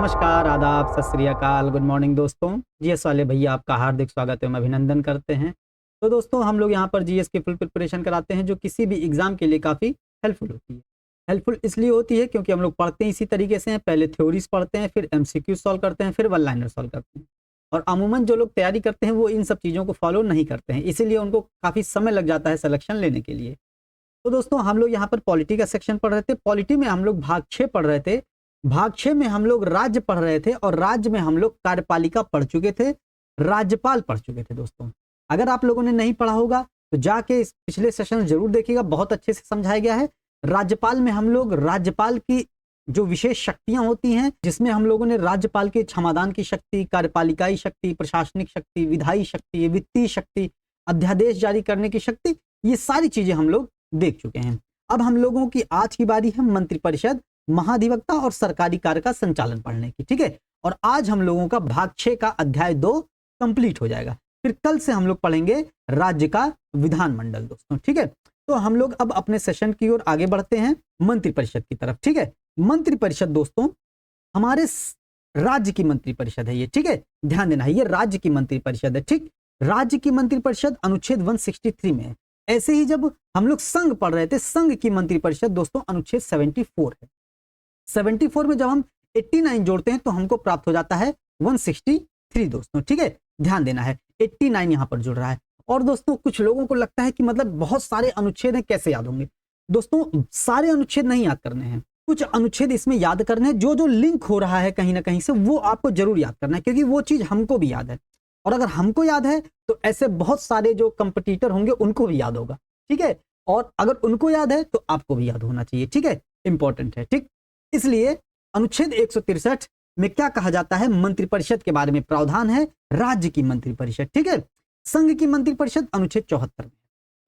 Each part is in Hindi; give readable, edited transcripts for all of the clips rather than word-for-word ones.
नमस्कार, आदाब, सत श्री अकाल, गुड मॉर्निंग दोस्तों। जीएस वाले भैया आपका हार्दिक स्वागत है, अभिनंदन करते हैं। तो दोस्तों हम लोग यहाँ पर जीएस की फुल प्रिपरेशन कराते हैं जो किसी भी एग्जाम के लिए काफ़ी हेल्पफुल होती है। हेल्पफुल इसलिए होती है क्योंकि हम लोग पढ़ते हैं इसी तरीके से हैं, पहले थ्योरीज पढ़ते हैं, फिर एमसीक्यू सॉल्व करते हैं, फिर वन लाइनर सॉल्व करते हैं। और अमूमन जो लोग तैयारी करते हैं वो इन सब चीज़ों को फॉलो नहीं करते हैं, इसीलिए उनको काफ़ी समय लग जाता है सिलेक्शन लेने के लिए। तो दोस्तों हम लोग यहाँ पर पॉलिटी का सेक्शन पढ़ रहे थे। पॉलिटी में हम लोग भाग 6 पढ़ रहे थे। भाग 6 में हम लोग राज्य पढ़ रहे थे और राज्य में हम लोग कार्यपालिका पढ़ चुके थे, राज्यपाल पढ़ चुके थे। दोस्तों अगर आप लोगों ने नहीं पढ़ा होगा तो जाके इस पिछले सेशन जरूर देखिएगा, बहुत अच्छे से समझाया गया है। राज्यपाल में हम लोग राज्यपाल की जो विशेष शक्तियां होती हैं, जिसमें हम लोगों ने राज्यपाल के क्षमादान की शक्ति, कार्यपालिकाई शक्ति, प्रशासनिक शक्ति, विधायी शक्ति, वित्तीय शक्ति, अध्यादेश जारी करने की शक्ति, ये सारी चीजें हम लोग देख चुके हैं। अब हम लोगों की आज की बारी है मंत्रिपरिषद, महाधिवक्ता और सरकारी कार्य का संचालन पढ़ने की, ठीक है। और आज हम लोगों का भाग 6 का अध्याय 2 कंप्लीट हो जाएगा। फिर कल से हम लोग पढ़ेंगे राज्य का विधानमंडल दोस्तों, ठीक है। तो हम लोग अब अपने सेशन की ओर आगे बढ़ते हैं, मंत्रिपरिषद की तरफ, ठीक है। मंत्रिपरिषद दोस्तों हमारे राज्य की मंत्रिपरिषद है ये, ठीक है। ध्यान देना है, ये राज्य की मंत्रिपरिषद है, ठीक। राज्य की मंत्रिपरिषद अनुच्छेद 163 में है। ऐसे ही जब हम लोग संघ पढ़ रहे थे, संघ की मंत्रिपरिषद दोस्तों अनुच्छेद 74 है। 74 में जब हम 89 जोड़ते हैं तो हमको प्राप्त हो जाता है 163 दोस्तों, ठीक है। ध्यान देना है 89 यहां पर जुड़ रहा है। और दोस्तों कुछ लोगों को लगता है कि मतलब बहुत सारे अनुच्छेद हैं, कैसे याद होंगे। दोस्तों सारे अनुच्छेद नहीं याद करने हैं, कुछ अनुच्छेद इसमें याद करने हैं। जो जो लिंक हो रहा है कहीं ना कहीं से वो आपको जरूर याद करना है, क्योंकि वो चीज हमको भी याद है। और अगर हमको याद है तो ऐसे बहुत सारे जो कंपटीटर होंगे उनको भी याद होगा, ठीक है। और अगर उनको याद है तो आपको भी याद होना चाहिए, ठीक है। इंपॉर्टेंट है, ठीक। इसलिए अनुच्छेद 163 में क्या कहा जाता है, मंत्रिपरिषद के बारे में प्रावधान है, राज्य की मंत्रिपरिषद, ठीक है। संघ की मंत्रिपरिषद अनुच्छेद 74 में।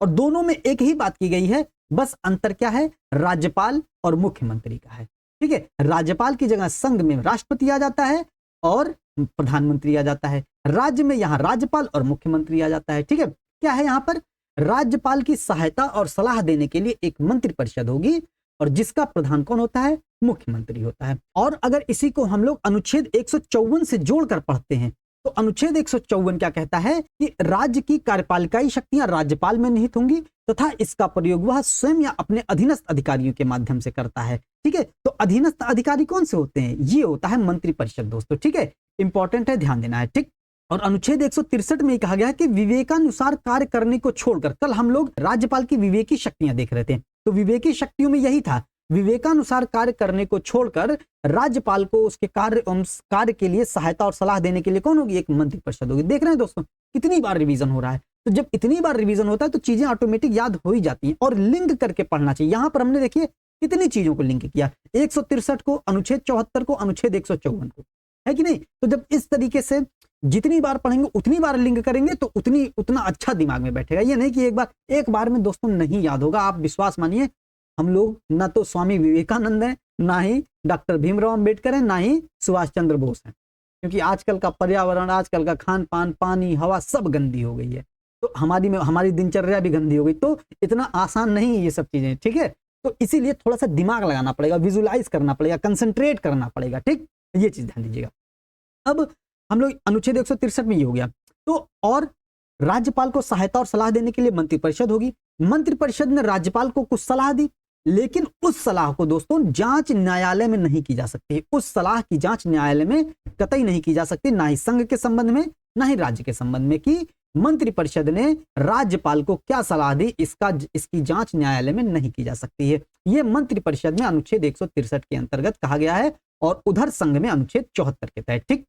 और दोनों में एक ही बात की गई है, बस अंतर क्या है, राज्यपाल और मुख्यमंत्री का है, ठीक है। राज्यपाल की जगह संघ में राष्ट्रपति आ जाता है और प्रधानमंत्री आ जाता है। राज्य में यहां राज्यपाल और मुख्यमंत्री आ जाता है, ठीक है। क्या है यहां पर, राज्यपाल की सहायता और सलाह देने के लिए एक मंत्रिपरिषद होगी और जिसका प्रधान कौन होता है, मुख्यमंत्री होता है। और अगर इसी को हम लोग अनुच्छेद 154 से जोड़कर पढ़ते हैं तो अनुच्छेद 154 क्या कहता है कि राज्य की कार्यपालिकाई शक्तियां राज्यपाल में निहित होंगी तथा इसका प्रयोग वह स्वयं या अपने अधीनस्थ अधिकारियों के माध्यम से करता है, ठीक है। तो अधीनस्थ अधिकारी कौन से होते हैं, ये होता है मंत्रिपरिषद दोस्तों, ठीक है। इंपॉर्टेंट है, ध्यान देना है, ठीक। और अनुच्छेद 163 में कहा गया है कि विवेकानुसार कार्य करने को छोड़कर, कल हम लोग राज्यपाल की विवेकी शक्तियां देख रहे थे, तो विवेकी शक्तियों में यही था, विवेकानुसार कार्य करने को छोड़कर राज्यपाल को उसके कार्य के लिए सहायता और सलाह देने के लिए कौन होगी, एक मंत्रिपरिषद होगी। देख रहे हैं दोस्तों कितनी बार रिवीजन हो रहा है। तो जब इतनी बार रिवीजन होता है तो चीजें ऑटोमेटिक याद हो ही जाती हैं और लिंक करके पढ़ना चाहिए। यहां पर हमने देखिए कितनी चीजों को लिंक किया, 163 को, अनुच्छेद 74 को, अनुच्छेद 154 को, है कि नहीं। तो जब इस तरीके से जितनी बार पढ़ेंगे उतनी बार लिंक करेंगे तो उतना अच्छा दिमाग में बैठेगा। ये नहीं कि एक बार में दोस्तों नहीं याद होगा। आप विश्वास मानिए, हम लोग ना तो स्वामी विवेकानंद हैं, ना ही डॉक्टर भीमराव अंबेडकर हैं, ना ही सुभाष चंद्र बोस हैं, क्योंकि आजकल का पर्यावरण, आजकल का खान पान, पानी, हवा सब गंदी हो गई है, तो हमारी दिनचर्या भी गंदी हो गई, तो इतना आसान नहीं है ये सब चीजें, ठीक है। तो इसीलिए थोड़ा सा दिमाग लगाना पड़ेगा, विजुलाइज करना पड़ेगा, कंसंट्रेट करना पड़ेगा, ठीक। ये चीज ध्यान दीजिएगा। अब हम लोग अनुच्छेद 163 में ये हो गया। तो और राज्यपाल को सहायता और सलाह देने के लिए मंत्रिपरिषद होगी। मंत्रिपरिषद ने राज्यपाल को कुछ सलाह दी, लेकिन उस सलाह को दोस्तों जांच न्यायालय में नहीं की जा सकती। उस सलाह की जांच न्यायालय में कतई नहीं की जा सकती, ना ही संघ के संबंध में, ना ही राज्य के संबंध में, कि मंत्रिपरिषद ने राज्यपाल को क्या सलाह दी, इसकी जांच न्यायालय में नहीं की जा सकती है। यह मंत्रिपरिषद में अनुच्छेद 163 के अंतर्गत कहा गया है और उधर संघ में अनुच्छेद 74 के तहत, ठीक।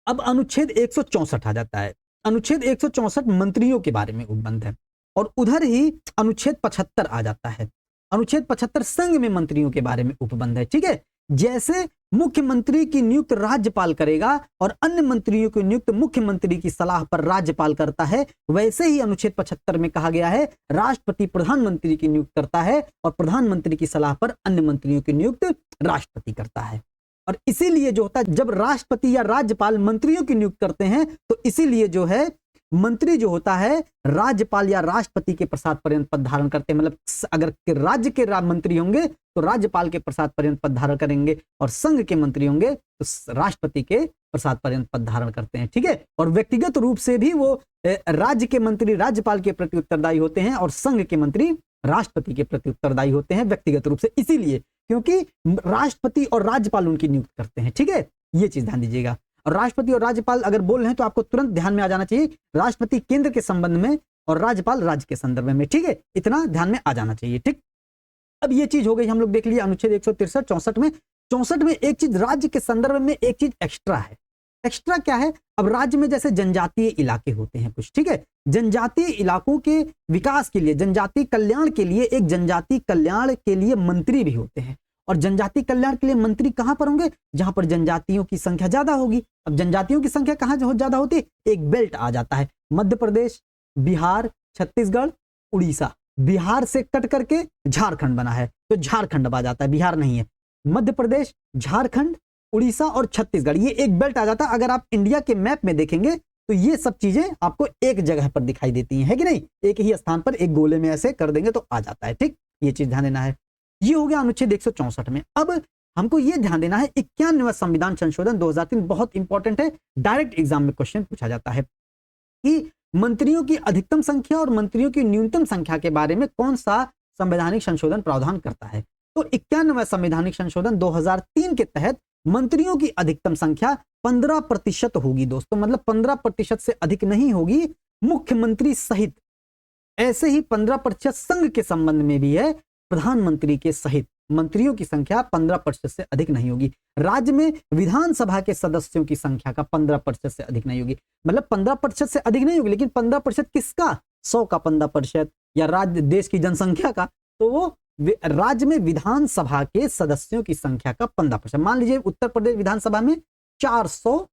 अब अनुच्छेद 164 आ जाता है। अनुच्छेद 164 मंत्रियों के बारे में उपबंध है और उधर ही अनुच्छेद 75 आ जाता है। अनुच्छेद 75 संघ में मंत्रियों के बारे में उपबंध है, ठीक है। जैसे मुख्यमंत्री की नियुक्त राज्यपाल करेगा और अन्य मंत्रियों की नियुक्त मुख्यमंत्री की सलाह पर राज्यपाल करता है, वैसे ही अनुच्छेद 75 में कहा गया है राष्ट्रपति प्रधानमंत्री की नियुक्त करता है और प्रधानमंत्री की सलाह पर अन्य मंत्रियों की नियुक्त राष्ट्रपति करता है। और इसीलिए जो होता है, जब राष्ट्रपति या राज्यपाल मंत्रियों की नियुक्त करते हैं तो इसीलिए जो है मंत्री जो होता है राज्यपाल या राष्ट्रपति के प्रसाद पर्यंत पद धारण करते हैं। मतलब अगर राज्य के मंत्री होंगे तो राज्यपाल के प्रसाद पर्यंत पद धारण करेंगे और संघ के मंत्री होंगे तो राष्ट्रपति के प्रसाद पर्यंत पद धारण करते हैं, ठीक है। और व्यक्तिगत रूप से भी वो राज्य के मंत्री राज्यपाल के प्रति उत्तरदायी होते हैं और संघ के मंत्री राष्ट्रपति के प्रति उत्तरदायी होते हैं व्यक्तिगत रूप से, इसीलिए क्योंकि राष्ट्रपति और राज्यपाल उनकी नियुक्त करते हैं, ठीक है। ये चीज ध्यान दीजिएगा। और राष्ट्रपति और राज्यपाल अगर बोल रहे हैं तो आपको तुरंत ध्यान में आ जाना चाहिए राष्ट्रपति केंद्र के संबंध में और राज्यपाल राज्य के संदर्भ में, ठीक है। इतना ध्यान में आ जाना चाहिए, ठीक। अब ये चीज हो गई, हम लोग देख लिया अनुच्छेद 163 64 में एक चीज राज्य के संदर्भ में एक चीज एक्स्ट्रा है। एक्स्ट्रा क्या है? अब राज्य में जैसे जनजातीय इलाके होते हैं कुछ, ठीक है। जनजातीय इलाकों के विकास के लिए, जनजातीय कल्याण के लिए एक जनजातीय कल्याण के लिए मंत्री भी होते हैं। और जनजातीय कल्याण के लिए मंत्री कहां पर होंगे? जहां पर जनजातियों की संख्या ज्यादा होगी। अब जनजातियों की संख्या कहां ज्यादा होती है? एक बेल्ट आ जाता है, मध्य प्रदेश, बिहार, छत्तीसगढ़, उड़ीसा। बिहार से कट करके झारखंड बना है तो झारखंड आ जाता है, बिहार नहीं है। मध्य प्रदेश, झारखंड, उड़ीसा और छत्तीसगढ़, ये एक बेल्ट आ जाता है। अगर आप इंडिया के मैप में देखेंगे तो ये सब चीजें आपको एक जगह पर दिखाई देती हैं, है कि नहीं? एक ही स्थान पर एक गोले में ऐसे कर देंगे तो आ जाता है, ठीक। ये चीज ध्यान देना है। ये हो गया अनुच्छेद 164 में। अब हमको ये ध्यान देना है 91वां संविधान संशोधन 2003 बहुत इंपॉर्टेंट है, डायरेक्ट एग्जाम में क्वेश्चन पूछा जाता है कि मंत्रियों की अधिकतम संख्या और मंत्रियों की न्यूनतम संख्या के बारे में कौन सा संवैधानिक संशोधन प्रावधान करता है। तो 91वां संवैधानिक संशोधन 2003 के तहत मंत्रियों की अधिकतम संख्या 15% होगी दोस्तों, मतलब 15% से अधिक नहीं होगी मुख्यमंत्री सहित। ऐसे ही 15% संघ के संबंध में भी है, प्रधानमंत्री के सहित मंत्रियों की संख्या 15% से अधिक नहीं होगी। राज्य में विधानसभा के सदस्यों की संख्या का 15% से अधिक नहीं होगी, मतलब 15% से अधिक नहीं होगी, लेकिन 15% किसका? 100 का 15% या राज्य देश की जनसंख्या का, तो वो राज्य में विधानसभा के सदस्यों की संख्या का 15%। मान लीजिए उत्तर प्रदेश विधानसभा में 400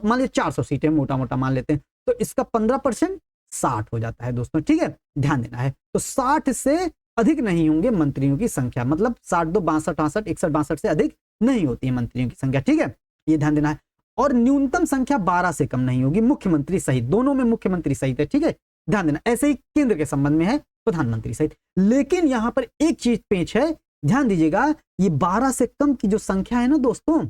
मान लीजिए 400 सीटें मोटा मोटा मान लेते हैं, तो इसका 15% 60 हो जाता है दोस्तों, ठीक है। ध्यान देना है, तो 60 से अधिक नहीं होंगे मंत्रियों की संख्या, मतलब 60 2 62 68 61 62 से अधिक नहीं होती है मंत्रियों की संख्या, ठीक है। ये ध्यान देना है। और न्यूनतम संख्या 12 से कम नहीं होगी मुख्यमंत्री सहित, दोनों में मुख्यमंत्री सहित है, ठीक है। ध्यान देना। ऐसे ही केंद्र के संबंध में है प्रधानमंत्री सहित। लेकिन यहां पर एक चीज पेच है, ध्यान दीजिएगा, ये 12 से कम की जो संख्या है ना दोस्तों,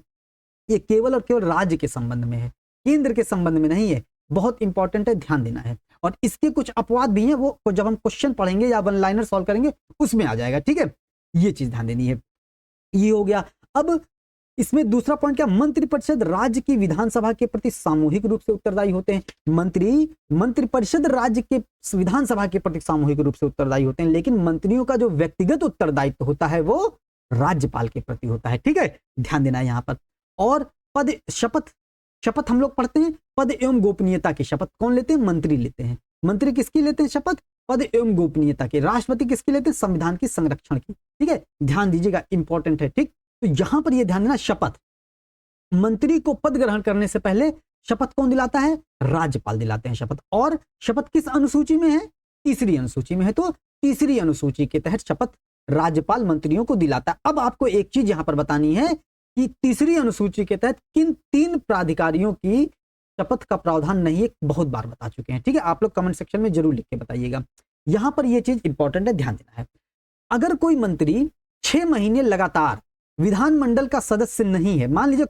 ये केवल और केवल राज्य के संबंध में है, केंद्र के संबंध में नहीं है। बहुत इंपॉर्टेंट है, ध्यान देना है। और इसके कुछ अपवाद भी हैं, वो जब हम क्वेश्चन पढ़ेंगे या वन लाइनर सॉल्व करेंगे उसमें आ जाएगा, ठीक है। ये चीज ध्यान देनी है। ये हो गया। अब इसमें दूसरा पॉइंट क्या? मंत्रिपरिषद राज्य की विधानसभा के प्रति सामूहिक रूप से उत्तरदायी होते हैं। मंत्रिपरिषद राज्य के विधानसभा के प्रति सामूहिक रूप से उत्तरदायी होते हैं, लेकिन मंत्रियों का जो व्यक्तिगत उत्तरदायित्व होता है वो राज्यपाल के प्रति होता है, ठीक है। ध्यान देना है यहां पर। और पद शपथ हम लोग पढ़ते हैं, पद एवं गोपनीयता की शपथ कौन लेते हैं? मंत्री लेते हैं। मंत्री किसकी लेते हैं शपथ? पद एवं गोपनीयता की। राष्ट्रपति किसकी लेते हैं? संविधान की संरक्षण की, ठीक है। ध्यान दीजिएगा, इंपॉर्टेंट है, ठीक। तो यहां पर यह ध्यान देना, शपथ मंत्री को पद ग्रहण करने से पहले शपथ कौन दिलाता है? राज्यपाल दिलाते हैं शपथ। और शपथ किस अनुसूची में है? तीसरी अनुसूची में है, तो तीसरी अनुसूची के तहत शपथ राज्यपाल मंत्रियों को दिलाता है। अब आपको एक चीज यहां पर बतानी है कि तीसरी अनुसूची के तहत किन 3 प्राधिकारियों की शपथ का प्रावधान नहीं है, बहुत बार बता चुके हैं, ठीक है। आप लोग कमेंट सेक्शन में जरूर लिख के बताइएगा। यहां पर यह चीज इंपॉर्टेंट है, ध्यान देना है। अगर कोई मंत्री 6 महीने लगातार विधानमंडल का सदस्य नहीं है, मान लीजिए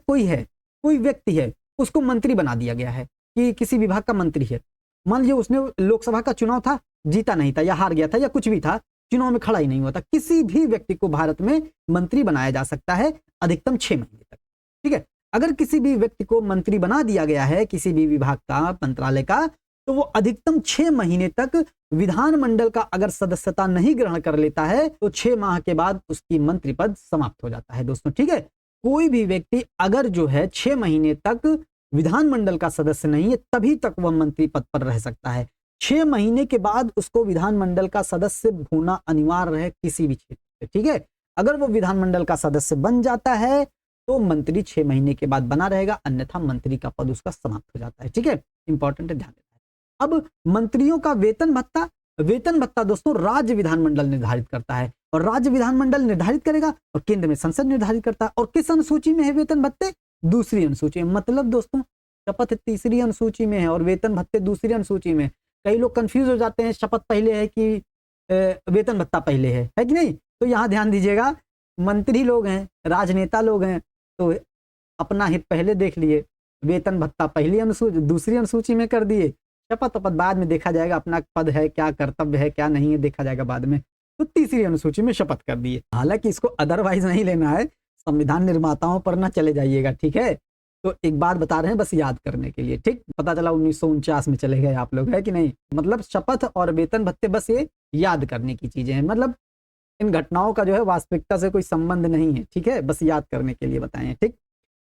कोई व्यक्ति है, उसको मंत्री बना दिया गया है कि किसी विभाग का मंत्री है, मान लीजिए उसने लोकसभा का चुनाव था, जीता नहीं था या हार गया था या कुछ भी था, चुनाव में खड़ा ही नहीं हुआ था, किसी भी व्यक्ति को भारत में मंत्री बनाया जा सकता है अधिकतम 6 महीने तक, ठीक है। अगर किसी भी व्यक्ति को मंत्री बना दिया गया है किसी भी विभाग का, मंत्रालय का, तो वो अधिकतम 6 महीने तक विधानमंडल का अगर सदस्यता नहीं ग्रहण कर लेता है तो 6 माह के बाद उसकी मंत्री पद समाप्त हो जाता है दोस्तों, ठीक है। कोई भी व्यक्ति अगर जो है 6 महीने तक विधानमंडल का सदस्य नहीं है तभी तक वह मंत्री पद पर रह सकता है। 6 महीने के बाद उसको विधानमंडल का सदस्य होना अनिवार्य है किसी भी क्षेत्र से, ठीक है। अगर वो विधानमंडल का सदस्य बन जाता है तो मंत्री 6 महीने के बाद बना रहेगा, अन्यथा मंत्री का पद उसका समाप्त हो जाता है, ठीक है। इंपॉर्टेंट है, ध्यान देना है। अब मंत्रियों का वेतन भत्ता दोस्तों राज्य विधानमंडल निर्धारित करता है, और राज्य विधानमंडल निर्धारित करेगा और केंद्र में संसद निर्धारित करता है। और किस अनुसूची में है वेतन भत्ते? दूसरी अनुसूची में। मतलब दोस्तों शपथ तीसरी अनुसूची में है और वेतन भत्ते दूसरी अनुसूची में। कई लोग कंफ्यूज हो जाते हैं, शपथ पहले है कि वेतन भत्ता पहले है कि नहीं। तो यहाँ ध्यान दीजिएगा, मंत्री लोग हैं, राजनेता लोग हैं, तो अपना हित पहले देख लिए, वेतन भत्ता पहली अनुसूची दूसरी अनुसूची में कर दिए, शपथ अपत बाद में देखा जाएगा, अपना पद है क्या, कर्तव्य है क्या नहीं है देखा जाएगा बाद में, तो तीसरी अनुसूची में शपथ कर दिए। हालांकि इसको अदरवाइज नहीं लेना है, संविधान निर्माताओं पर ना चले जाइएगा, ठीक है। तो एक बात बता रहे हैं बस याद करने के लिए, ठीक। पता चला 1949 में चले गए आप लोग, है कि नहीं। मतलब शपथ और वेतन भत्ते बस ये याद करने की चीजें हैं, मतलब इन घटनाओं का जो है वास्तविकता से कोई संबंध नहीं है, ठीक है, बस याद करने के लिए बताएं, ठीक।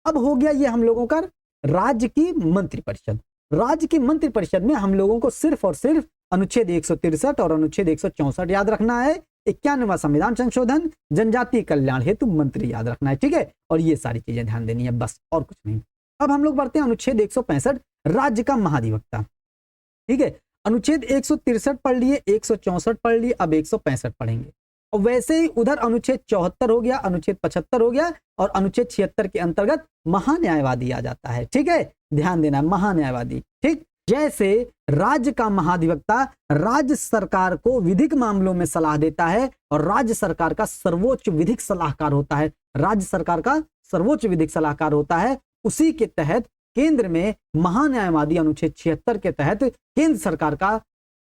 अब हो गया ये हम लोगों का राज्य की मंत्रिपरिषद। राज्य की मंत्रिपरिषद में हम लोगों को सिर्फ और सिर्फ अनुच्छेद 163 और अनुच्छेद 164 याद रखना है, 91वां संविधान संशोधन, जनजातीय कल्याण हेतु मंत्री याद रखना है, ठीक है, और ये सारी चीजें ध्यान देनी है, बस और कुछ नहीं। अब हम लोग बढ़ते हैं अनुच्छेद 165, राज्य का महाधिवक्ता, ठीक है। अनुच्छेद 163 पढ़ लिए, 164 पढ़ लिए, अब 165 पढ़ेंगे। और वैसे ही उधर अनुच्छेद 74 हो गया, अनुच्छेद 75 हो गया, और अनुच्छेद 76 के अंतर्गत महान्यायवादी आ जाता है, ठीक है, ध्यान देना, महान्यायवादी, ठीक। जैसे राज्य का महाधिवक्ता राज्य सरकार को विधिक मामलों में सलाह देता है और राज्य सरकार का सर्वोच्च विधिक सलाहकार होता है, राज्य सरकार का सर्वोच्च विधिक सलाहकार होता है, उसी के तहत केंद्र में महान्यायवादी अनुच्छेद 76 के तहत केंद्र सरकार का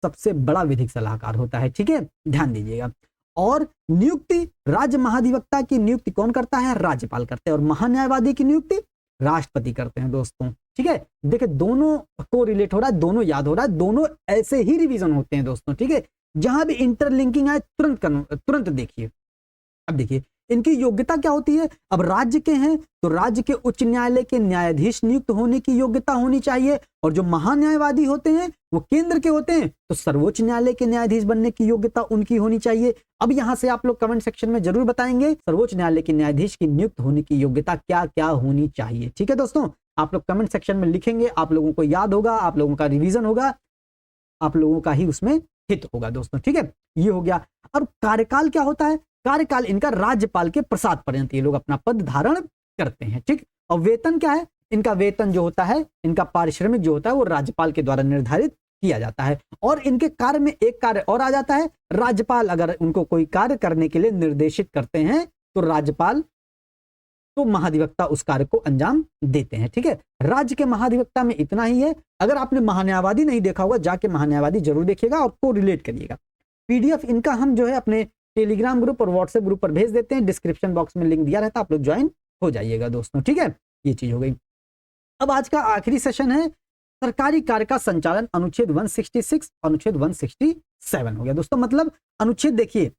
सबसे बड़ा विधिक सलाहकार होता है, ठीक है, ध्यान दीजिएगा। और नियुक्ति राज्य महाधिवक्ता की नियुक्ति कौन करता है, राज्यपाल करते हैं, और महान्यायवादी की नियुक्ति राष्ट्रपति करते हैं दोस्तों, ठीक है। देखिए दोनों को रिलेट हो रहा है, दोनों याद हो रहा है, दोनों ऐसे ही रिवीजन होते हैं दोस्तों, ठीक है। जहां भी इंटरलिंकिंग है तुरंत देखिए। अब देखिए इनकी योग्यता क्या होती है। अब राज्य के हैं तो राज्य के उच्च न्यायालय के न्यायाधीश नियुक्त होने की योग्यता होनी चाहिए, और जो महान्यायवादी होते हैं वो केंद्र के होते हैं तो सर्वोच्च न्यायालय के न्यायाधीश बनने की योग्यता उनकी होनी चाहिए। अब यहां से आप लोग कमेंट सेक्शन में जरूर बताएंगे सर्वोच्च न्यायालय के न्यायाधीश की नियुक्त होने की योग्यता क्या क्या होनी चाहिए, ठीक है दोस्तों। आप लोग कमेंट सेक्शन में लिखेंगे, आप लोगों को याद होगा, आप लोगों का रिवीजन होगा, आप लोगों का ही उसमें हित होगा दोस्तों, ठीक है। ये हो गया। अब कार्यकाल क्या होता है, कार्यकाल इनका राज्यपाल के प्रसाद पर्यंत ये लोग अपना पद धारण करते हैं, ठीक। और वेतन क्या है, इनका वेतन जो होता है, इनका पारिश्रमिक जो होता है वो राज्यपाल के द्वारा निर्धारित किया जाता है। और इनके कार्य में एक कार्य और आ जाता है, राज्यपाल अगर उनको कोई कार्य करने के लिए निर्देशित करते हैं तो राज्यपाल तो महाधिवक्ता उस कार्य को अंजाम देते हैं, ठीक है। राज्य के महाधिवक्ता में इतना ही है। अगर आपने महान्यायवादी नहीं देखा होगा जाके महान्यायवादी जरूर देखिएगा और को रिलेट करिएगा। पीडीएफ इनका हम जो है अपने टेलीग्राम ग्रुप और व्हाट्सएप ग्रुप पर भेज देते हैं, डिस्क्रिप्शन बॉक्स में लिंक दिया रहता है, आप लोग ज्वाइन हो जाइएगा दोस्तों, ठीक है। ये चीज हो गई। अब आज का आखिरी सेशन है सरकारी कार्य का संचालन, अनुच्छेद 166 अनुच्छेद 167 हो गया दोस्तों। मतलब अनुच्छेद देखिए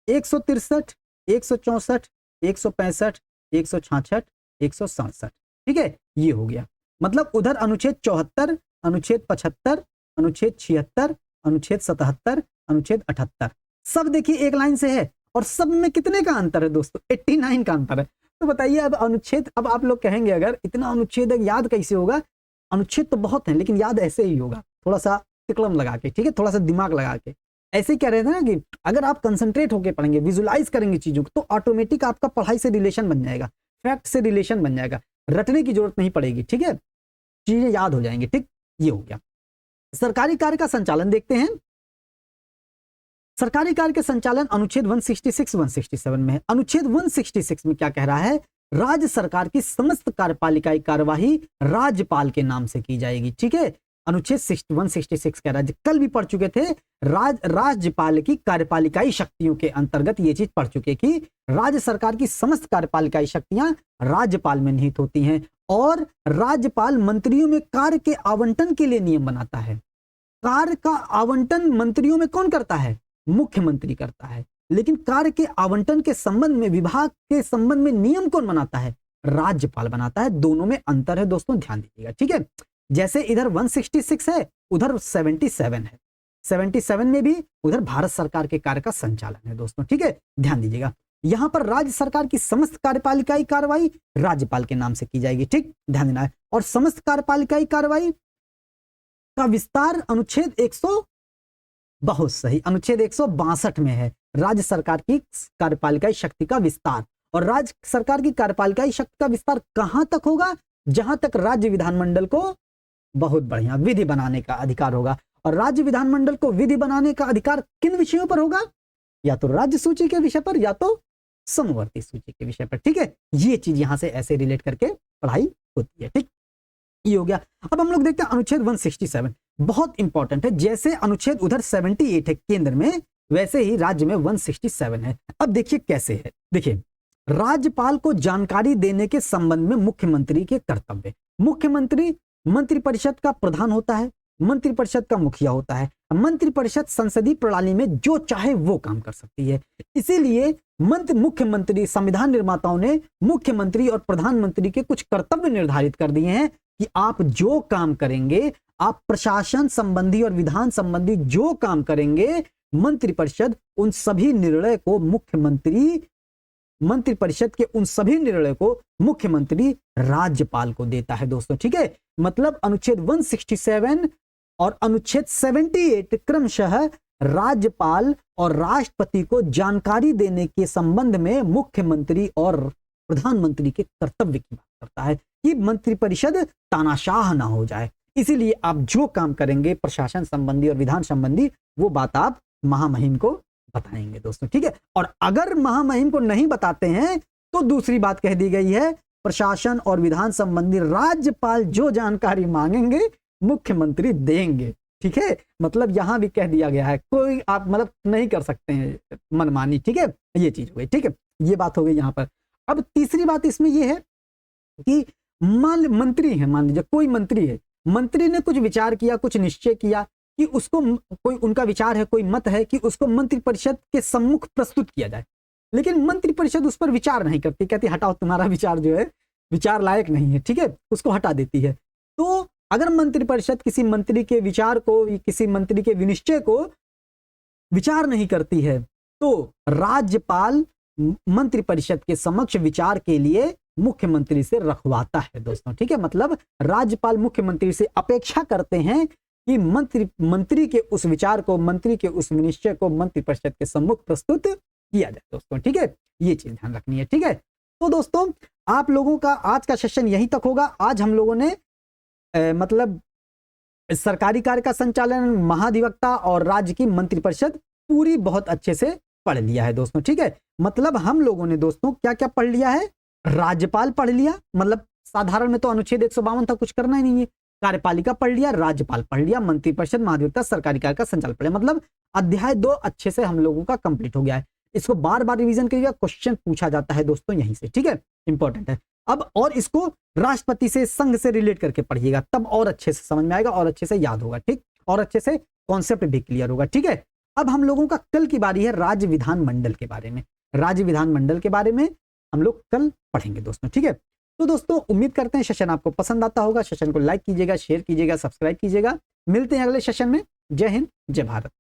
163, 164, 165, 166, 167, ठीक है, ये हो गया। मतलब उधर अनुच्छेद 74, अनुच्छेद 75, अनुच्छेद 76, अनुच्छेद 77, अनुच्छेद 78 सब देखिए एक लाइन से है, और सब में कितने का अंतर है दोस्तों, 89 का अंतर है। तो बताइए अब अनुच्छेद, अब आप लोग कहेंगे अगर इतना अनुच्छेद याद कैसे होगा, अनुच्छेद तो बहुत है लेकिन याद ऐसे ही होगा, थोड़ा सा तिकड़म लगा के, ठीक है, थोड़ा सा दिमाग लगा के। ऐसे ही कह रहे थे ना कि अगर आप कंसंट्रेट होकर पढ़ेंगे, विजुलाइज करेंगे चीजों को, तो ऑटोमेटिक आपका पढ़ाई से रिलेशन बन जाएगा, फैक्ट से रिलेशन बन जाएगा, रटने की जरूरत नहीं पड़ेगी, ठीक है, चीजें याद हो जाएंगी, ठीक। ये हो गया। सरकारी कार्य का संचालन देखते हैं। सरकारी कार्य के संचालन अनुच्छेद 166 167 में है। अनुच्छेद 166 में क्या कह रहा है, राज्य सरकार की समस्त कार्यपालिकाई कार्यवाही राज्यपाल के नाम से की जाएगी, ठीक है। अनुच्छेद 166 कह रहा है, कल भी पढ़ चुके थे, राज्यपाल की कार्यपालिकाई शक्तियों के अंतर्गत ये चीज पढ़ चुके कि राज्य सरकार की समस्त कार्यपालिकाई शक्तियां राज्यपाल में निहित होती हैं, और राज्यपाल मंत्रियों में कार्य के आवंटन के लिए नियम बनाता है। कार्य का आवंटन मंत्रियों में कौन करता है, मुख्यमंत्री करता है, लेकिन कार्य के आवंटन के संबंध में, विभाग के संबंध में नियम कौन बनाता है, राज्यपाल बनाता है। दोनों में अंतर है दोस्तों, ध्यान दीजिएगा, ठीक है। जैसे इधर 166 है, उधर 77 है, 77 में भी उधर भारत सरकार के कार्य का संचालन है दोस्तों, ठीक है, ध्यान दीजिएगा। यहां पर राज्य सरकार की समस्त कार्यपालिकाई कार्रवाई राज्यपाल के नाम से की जाएगी, ठीक, ध्यान देना है। और समस्त कार्यपालिकाई कार्रवाई का विस्तार अनुच्छेद 100, बहुत सही, अनुच्छेद 162 में है, राज्य सरकार की कार्यपालिकाई शक्ति का विस्तार। और राज्य सरकार की कार्यपालिकाई शक्ति का विस्तार कहां तक होगा, जहां तक राज्य विधानमंडल को, बहुत बढ़िया, विधि बनाने का अधिकार होगा। और राज्य विधानमंडल को विधि बनाने का अधिकार किन विषयों पर होगा, या तो राज्य सूची के विषय पर या तो समवर्ती सूची के विषय पर। ठीक है, ये चीज यहां से ऐसे रिलेट करके पढ़ाई होती है। ठीक, ये हो गया। अब हम लोग देखते हैं अनुच्छेद 167, बहुत इंपॉर्टेंट है। जैसे अनुच्छेद उधर 78 है केंद्र में, वैसे ही राज्य में 167 है। अब देखिए कैसे है। देखिए, राज्यपाल को जानकारी देने के संबंध में मुख्यमंत्री के कर्तव्य। मुख्यमंत्री मंत्रिपरिषद का प्रधान होता है, मंत्रिपरिषद का मुखिया होता है। मंत्रिपरिषद संसदीय प्रणाली में जो चाहे वो काम कर सकती है। इसीलिए मुख्यमंत्री, संविधान निर्माताओं ने मुख्यमंत्री और प्रधानमंत्री के कुछ कर्तव्य निर्धारित कर दिए हैं कि आप जो काम करेंगे, आप प्रशासन संबंधी और विधान संबंधी जो काम करेंगे, मंत्रिपरिषद उन सभी निर्णय को मंत्रिपरिषद के उन सभी निर्णय को मुख्यमंत्री राज्यपाल को देता है दोस्तों। ठीक है, मतलब अनुच्छेद 167 और अनुच्छेद 78 क्रमशः राज्यपाल और राष्ट्रपति को जानकारी देने के संबंध में मुख्यमंत्री और प्रधानमंत्री के कर्तव्य की बात करता है कि मंत्रिपरिषद तानाशाह ना हो जाए। इसीलिए आप जो काम करेंगे प्रशासन संबंधी और विधान संबंधी, वो बात आप महामहिम को बताएंगे दोस्तों। ठीक है, और अगर महामहिम को नहीं बताते हैं तो दूसरी बात कह दी गई है, प्रशासन और विधान संबंधी राज्यपाल जो जानकारी मांगेंगे मुख्यमंत्री देंगे। ठीक है, मतलब यहां भी कह दिया गया है, कोई आप मतलब नहीं कर सकते हैं मनमानी। ठीक है, ये चीज हो गई। ठीक है, ये बात हो गई यहां पर। अब तीसरी बात इसमें यह है कि मंत्री है, मान लीजिए कोई मंत्री है, मंत्री ने कुछ विचार किया, कुछ निश्चय किया कि उसको कोई उनका विचार है, कोई मत है कि उसको मंत्रिपरिषद के सम्मुख प्रस्तुत किया जाए, लेकिन मंत्रिपरिषद उस पर विचार नहीं करती, कहती हटाओ, तुम्हारा विचार जो है विचार लायक नहीं है। ठीक है, उसको हटा देती है। तो अगर मंत्रिपरिषद किसी मंत्री के विचार को, किसी मंत्री के विनिश्चय को विचार नहीं करती है, तो राज्यपाल मंत्रिपरिषद के समक्ष विचार के लिए मुख्यमंत्री से रखवाता है दोस्तों। ठीक है, मतलब राज्यपाल मुख्यमंत्री से अपेक्षा करते हैं कि मंत्री के उस विचार को, मंत्री के उस निश्चय को मंत्रिपरिषद के सम्मुख प्रस्तुत किया जाए दोस्तों। ठीक है, ये चीज ध्यान रखनी है। ठीक है, तो दोस्तों आप लोगों का आज का सेशन यहीं तक होगा। आज हम लोगों ने मतलब सरकारी कार्य का संचालन, महाधिवक्ता और राज्य की मंत्रिपरिषद पूरी बहुत अच्छे से पढ़ लिया है दोस्तों। ठीक है, मतलब हम लोगों ने दोस्तों क्या क्या पढ़ लिया है, राज्यपाल पढ़ लिया, मतलब साधारण में तो अनुच्छेद 152 था, कुछ करना ही नहीं है। कार्यपालिका पढ़ लिया, राज्यपाल पढ़ लिया, मंत्रिपरिषद, महाधिवक्ता, सरकारी कार्य का संचालन पढ़ लिया। मतलब अध्याय 2 अच्छे से हम लोगों का कंप्लीट हो गया है। इसको बार बार रिवीजन करिएगा, क्वेश्चन पूछा जाता है दोस्तों यहीं से। ठीक है, इंपॉर्टेंट है। अब और इसको राष्ट्रपति से, संघ से रिलेट करके पढ़िएगा, तब और अच्छे से समझ में आएगा और अच्छे से याद होगा। ठीक, और अच्छे से कॉन्सेप्ट भी क्लियर होगा। ठीक है, अब हम लोगों का कल की बारी है राज्य विधान मंडल के बारे में। राज्य विधान मंडल के बारे में हम लोग कल पढ़ेंगे दोस्तों। ठीक है, तो दोस्तों उम्मीद करते हैं सेशन आपको पसंद आता होगा। सेशन को लाइक कीजिएगा, शेयर कीजिएगा, सब्सक्राइब कीजिएगा। मिलते हैं अगले सेशन में। जय हिंद, जय भारत।